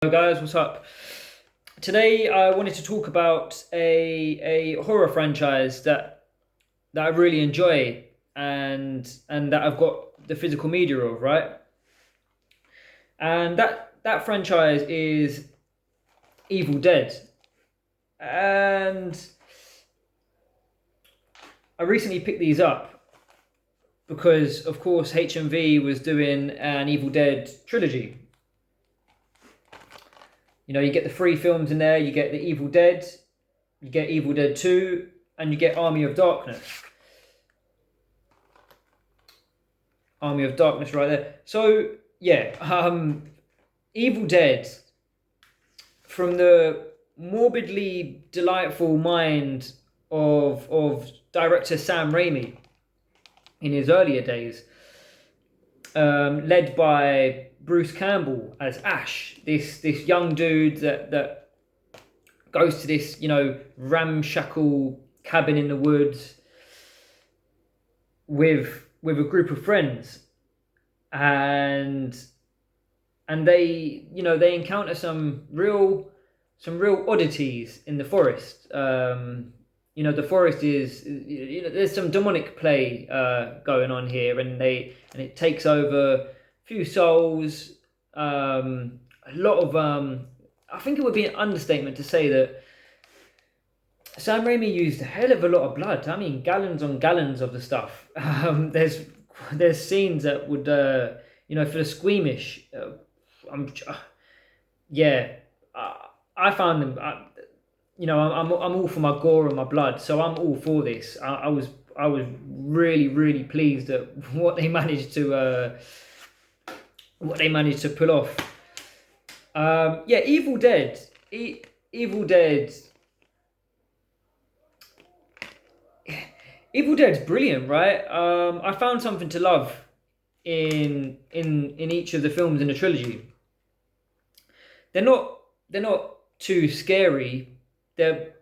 Hello guys, what's up? Today I wanted to talk about a horror franchise that I really enjoy and that I've got the physical media of, right? And that franchise is Evil Dead. And I recently picked these up because of course HMV was doing an Evil Dead trilogy. You know, you get the three films in there, you get the Evil Dead, you get Evil Dead 2, and you get Army of Darkness. Army of Darkness right there. So, yeah, Evil Dead, from the morbidly delightful mind of director Sam Raimi in his earlier days, led by Bruce Campbell as Ash, this young dude that goes to this, ramshackle cabin in the woods with a group of friends, and they encounter some real oddities in the forest. The forest is, there's some demonic play going on here, and it takes over a few souls. A lot of I think it would be an understatement to say that Sam Raimi used a hell of a lot of blood. I mean, gallons on gallons of the stuff. There's scenes that would, for the squeamish. Yeah, I found them. I'm all for my gore and my blood, so I'm all for this. I was really pleased at what they managed to pull off. Evil Dead. Evil Dead. Evil Dead's brilliant, right? I found something to love in each of the films in the trilogy. They're not too scary. They're,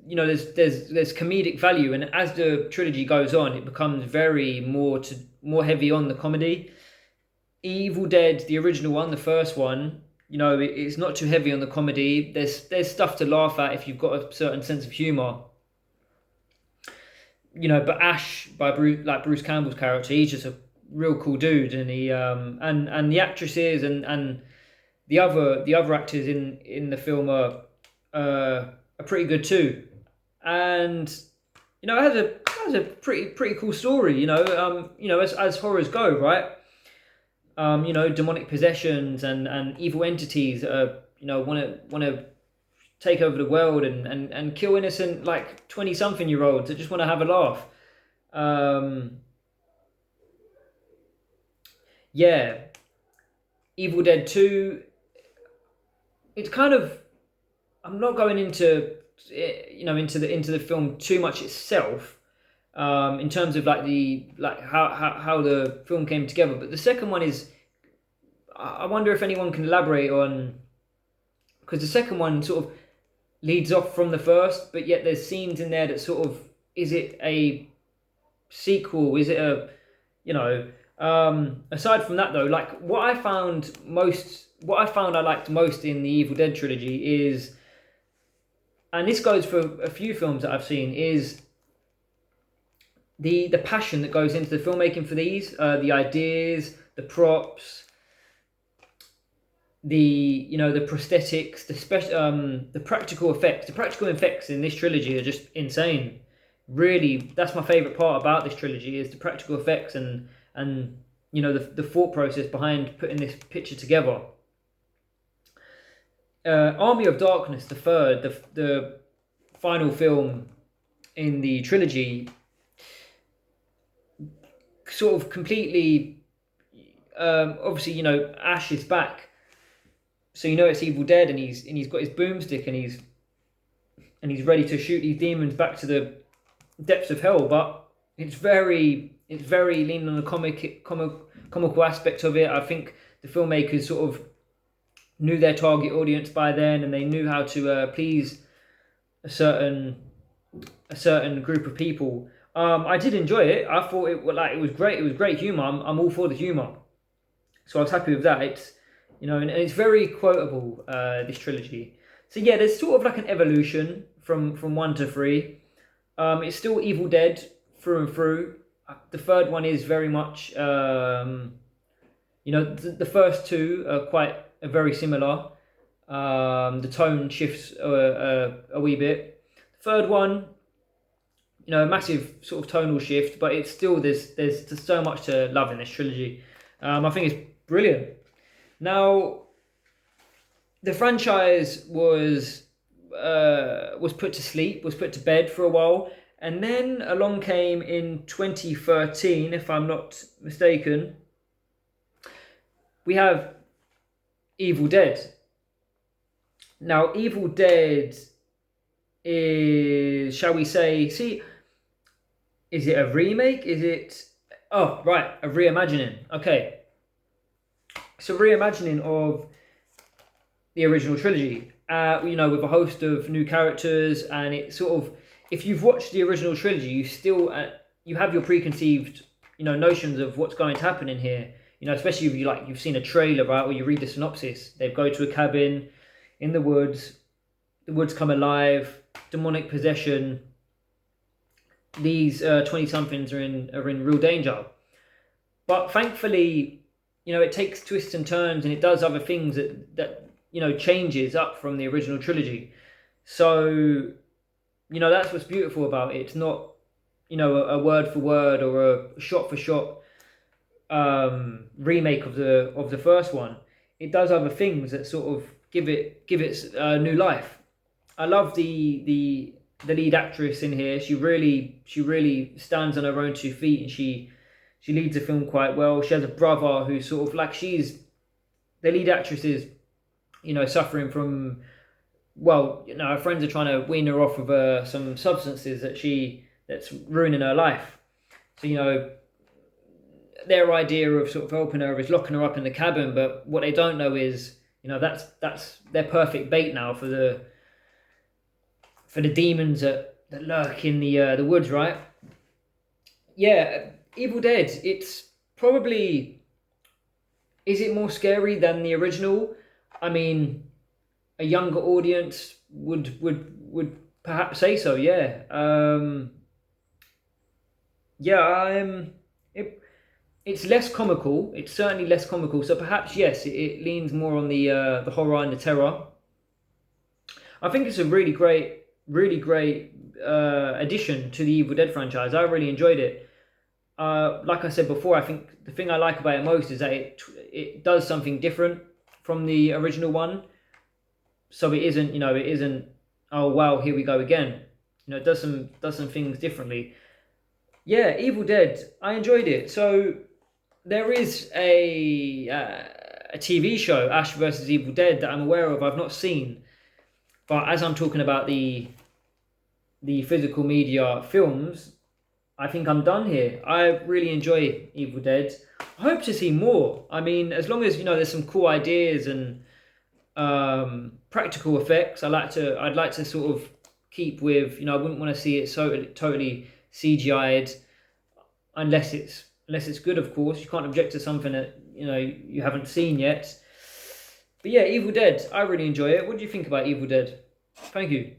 there's comedic value, and as the trilogy goes on, it becomes very more heavy on the comedy. Evil Dead, the original one, the first one, it's not too heavy on the comedy. There's stuff to laugh at if you've got a certain sense of humor. But Ash, by Bruce Campbell's character, he's just a real cool dude, and he and the actresses and the other actors in the film are pretty good too, and it has a pretty cool story. As horrors go, right? Demonic possessions and evil entities that want to take over the world and kill innocent 20-something-year-olds that just want to have a laugh. Evil Dead 2. It's kind of, I'm not going into the film too much itself, in terms of how the film came together. But the second one is, I wonder if anyone can elaborate on, because the second one sort of leads off from the first, but yet there's scenes in there that sort of, is it a sequel? Is it aside from that though, what I liked most in the Evil Dead trilogy is, and this goes for a few films that I've seen, is the passion that goes into the filmmaking for these, the ideas, the props, the prosthetics, the practical effects. The practical effects in this trilogy are just insane. Really, that's my favorite part about this trilogy, is the practical effects and the thought process behind putting this picture together. Army of Darkness, the third, the final film in the trilogy, sort of completely, obviously, Ash is back, so it's Evil Dead, and he's got his boomstick, and he's ready to shoot these demons back to the depths of hell. But it's very leaning on the comical aspect of it. I think the filmmakers sort of knew their target audience by then, and they knew how to please a certain group of people. I did enjoy it. I thought it was great. It was great humor. I'm all for the humor, so I was happy with that. and it's very quotable, this trilogy. So yeah, there's sort of like an evolution from 1 to 3. It's still Evil Dead through and through. The third one is very much, the first two are very similar. The tone shifts a wee bit. The third one, a massive sort of tonal shift, but it's still there's so much to love in this trilogy. I think it's brilliant. Now, the franchise was put to sleep, was put to bed for a while, and then along came in 2013, if I'm not mistaken, we have Evil Dead. Now, Evil Dead is, shall we say, is it a remake? Is it, oh, right, a reimagining. Okay. It's a reimagining of the original trilogy, with a host of new characters, and it sort of, if you've watched the original trilogy, you still, you have your preconceived, notions of what's going to happen in here. Especially if you've seen a trailer, right, or you read the synopsis. They go to a cabin in the woods come alive, demonic possession. These 20-somethings are in real danger. But thankfully, it takes twists and turns, and it does other things that changes up from the original trilogy. So, that's what's beautiful about it. It's not, a word for word or a shot for shot remake of the first one. It does other things that sort of give it new life. I love the lead actress in here. She really stands on her own 2 feet, and she leads the film quite well. She has a brother who's sort of like, the lead actress is, suffering from, her friends are trying to wean her off of some substances that's ruining her life. So, their idea of sort of helping her is locking her up in the cabin, but what they don't know is, that's their perfect bait now for the demons that lurk in the woods, right? Yeah, Evil Dead. It's probably, is it more scary than the original? I mean, a younger audience would perhaps say so. Yeah. It's less comical. It's certainly less comical. So perhaps, yes, it leans more on the horror and the terror. I think it's a really great addition to the Evil Dead franchise. I really enjoyed it. Like I said before, I think the thing I like about it most is that it does something different from the original one. So it isn't, oh wow, here we go again. It does some things differently. Yeah, Evil Dead. I enjoyed it. So there is a TV show, Ash vs. Evil Dead, that I'm aware of. I've not seen, but as I'm talking about the physical media films, I think I'm done here. I really enjoy Evil Dead. I hope to see more. I mean, as long as there's some cool ideas and practical effects, I'd like to sort of keep with. I wouldn't want to see it so totally CGI'd, unless it's good, of course. You can't object to something that you haven't seen yet. But yeah, Evil Dead, I really enjoy it. What do you think about Evil Dead? Thank you.